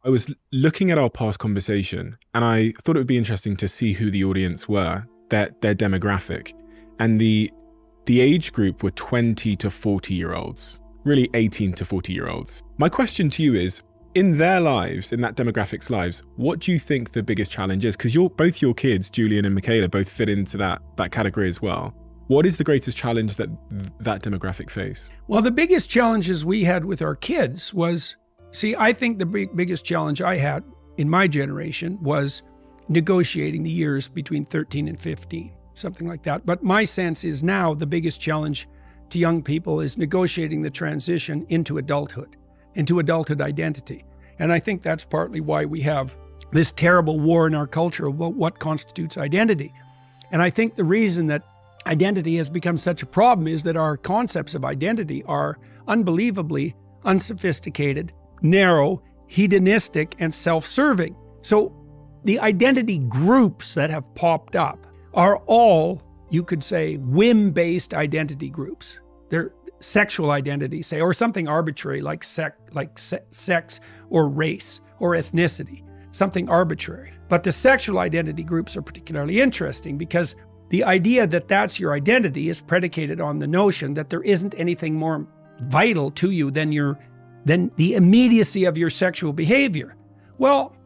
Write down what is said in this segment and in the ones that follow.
I was looking at our past conversation and I thought it would be interesting to see who the audience were, their demographic. And the age group were 20 to 40-year-olds, really 18 to 40-year-olds. My question to you is, in their lives, in that demographic's lives, what do you think the biggest challenge is? Because both your kids, Julian and Michaela, both fit into that category as well. What is the greatest challenge that demographic face? Well, the biggest challenges we had with our kids was, I think the biggest challenge I had in my generation was negotiating the years between 13 and 15, something like that. But my sense is now the biggest challenge to young people is negotiating the transition into adulthood identity. And I think that's partly why we have this terrible war in our culture about what constitutes identity. And I think the reason that identity has become such a problem is that our concepts of identity are unbelievably unsophisticated, narrow, hedonistic, and self-serving. So the identity groups that have popped up are all, you could say, whim-based identity groups. They're sexual identity, say, or something arbitrary like sex or race or ethnicity, something arbitrary. But the sexual identity groups are particularly interesting because the idea that that's your identity is predicated on the notion that there isn't anything more vital to you than the immediacy of your sexual behavior. Well,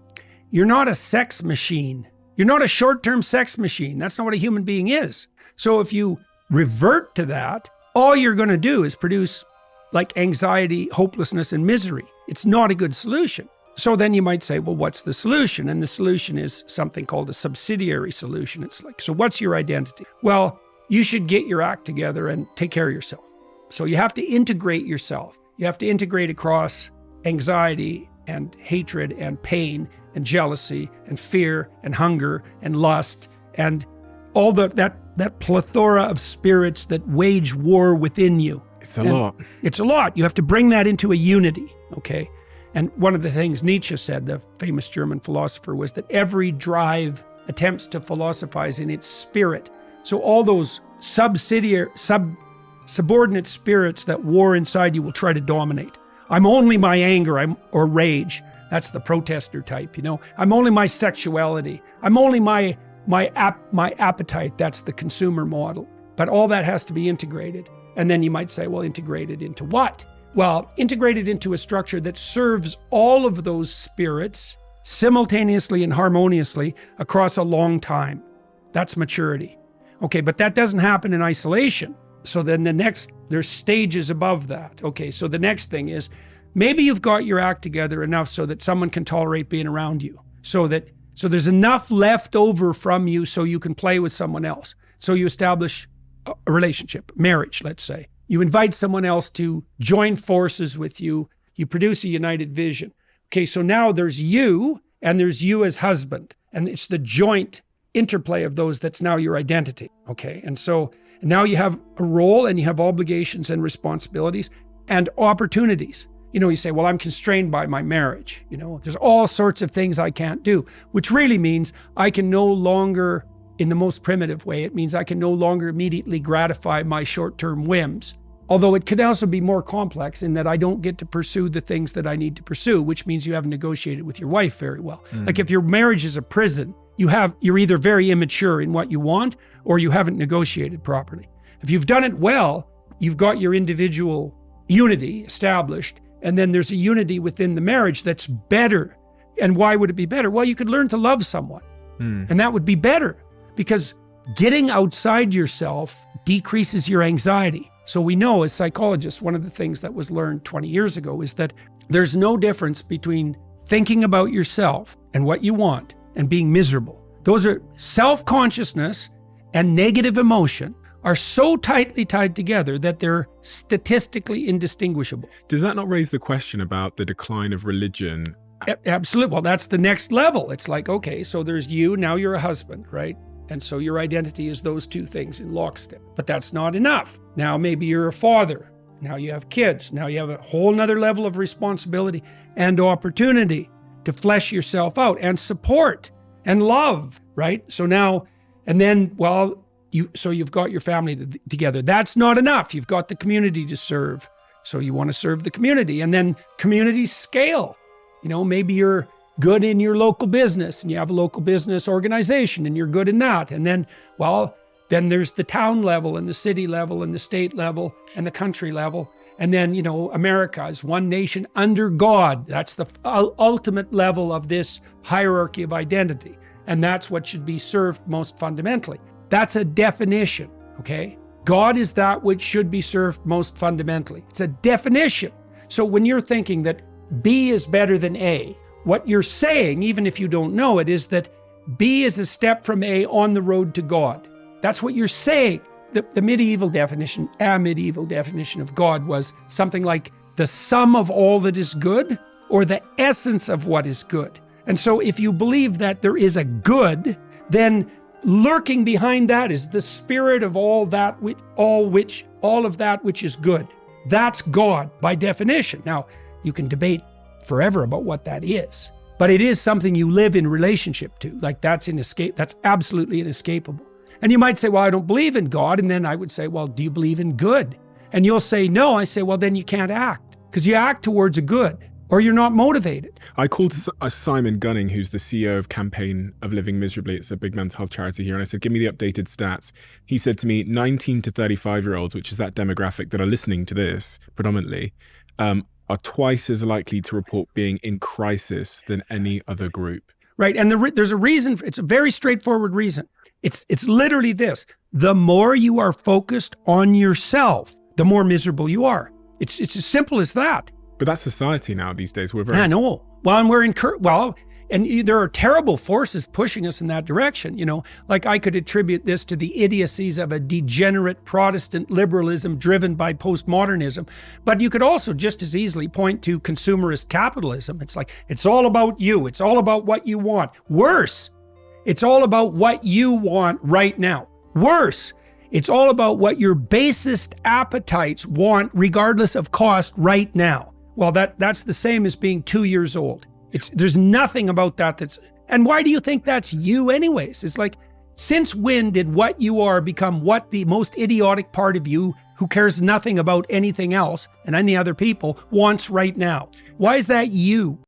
you're not a sex machine. You're not a short-term sex machine. That's not what a human being is. So if you revert to that, all you're going to do is produce like anxiety, hopelessness, and misery. It's not a good solution. So then you might say, well, what's the solution? And the solution is something called a subsidiary solution. It's like, so what's your identity? Well, you should get your act together and take care of yourself. So you have to integrate yourself. You have to integrate across anxiety and hatred and pain and jealousy and fear and hunger and lust and all that plethora of spirits that wage war within you. It's a lot. It's a lot. You have to bring that into a unity, okay? And one of the things Nietzsche said, the famous German philosopher, was that every drive attempts to philosophize in its spirit. So all those subordinate spirits that war inside you will try to dominate. I'm only my anger or rage. That's the protester type, I'm only my sexuality. I'm only my appetite. That's the consumer model. But all that has to be integrated. And then you might say, well, integrated into what? Well, integrated into a structure that serves all of those spirits simultaneously and harmoniously across a long time. That's maturity. Okay, but that doesn't happen in isolation. So then there's stages above that. Okay, so the next thing is, maybe you've got your act together enough so that someone can tolerate being around you. So there's enough left over from you so you can play with someone else. So you establish a relationship, marriage, let's say. You invite someone else to join forces with you. You produce a united vision. Okay, so now there's you and there's you as husband. And it's the joint interplay of those that's now your identity. Okay, and so now you have a role and you have obligations and responsibilities and opportunities. You say, well, I'm constrained by my marriage. There's all sorts of things I can't do, which really means I can no longer, in the most primitive way, it means I can no longer immediately gratify my short-term whims. Although it could also be more complex in that I don't get to pursue the things that I need to pursue, which means you haven't negotiated with your wife very well. Like if your marriage is a prison, you're either very immature in what you want or you haven't negotiated properly. If you've done it well, you've got your individual unity established, and then there's a unity within the marriage that's better. And why would it be better? Well, you could learn to love someone, and that would be better because getting outside yourself decreases your anxiety. So we know as psychologists, one of the things that was learned 20 years ago is that there's no difference between thinking about yourself and what you want and being miserable. Those are self-consciousness and negative emotion are so tightly tied together that they're statistically indistinguishable. Does that not raise the question about the decline of religion? Absolutely. Well, that's the next level. It's like, okay, so there's you, now you're a husband, right? And so your identity is those two things in lockstep. But that's not enough. Now maybe you're a father. Now you have kids. Now you have a whole nother level of responsibility and opportunity to flesh yourself out and support and love, right? So now, and then, you've got your family together. That's not enough. You've got the community to serve. So you want to serve the community. And then communities scale. Maybe you're good in your local business and you have a local business organization and you're good in that. And then, then there's the town level and the city level and the state level and the country level. And then, America is one nation under God. That's the ultimate level of this hierarchy of identity. And that's what should be served most fundamentally. That's a definition, okay? God is that which should be served most fundamentally. It's a definition. So when you're thinking that B is better than A, what you're saying, even if you don't know it, is that B is a step from A on the road to God. That's what you're saying. The medieval definition of God was something like the sum of all that is good or the essence of what is good. And so if you believe that there is a good, then lurking behind that is the spirit of all of that which is good. That's God by definition. Now, you can debate forever about what that is, but it is something you live in relationship to. Like that's absolutely inescapable. And you might say, well, I don't believe in God. And then I would say, well, do you believe in good? And you'll say, no. I say, well, then you can't act because you act towards a good or you're not motivated. I called Simon Gunning, who's the CEO of Campaign of Living Miserably. It's a big mental health charity here. And I said, give me the updated stats. He said to me, 19 to 35-year-olds, which is that demographic that are listening to this predominantly, are twice as likely to report being in crisis than any other group. Right. And there's a reason. It's a very straightforward reason. It's literally this. The more you are focused on yourself, the more miserable you are. It's as simple as that. But that's society now these days. I know. Well, and there are terrible forces pushing us in that direction. Like I could attribute this to the idiocies of a degenerate Protestant liberalism driven by postmodernism. But you could also just as easily point to consumerist capitalism. It's like, it's all about you. It's all about what you want. Worse, it's all about what you want right now. Worse, it's all about what your basest appetites want regardless of cost right now. Well, that's the same as being 2 years old. There's nothing about that and why do you think that's you anyways? It's like, since when did what you are become what the most idiotic part of you who cares nothing about anything else and any other people wants right now? Why is that you?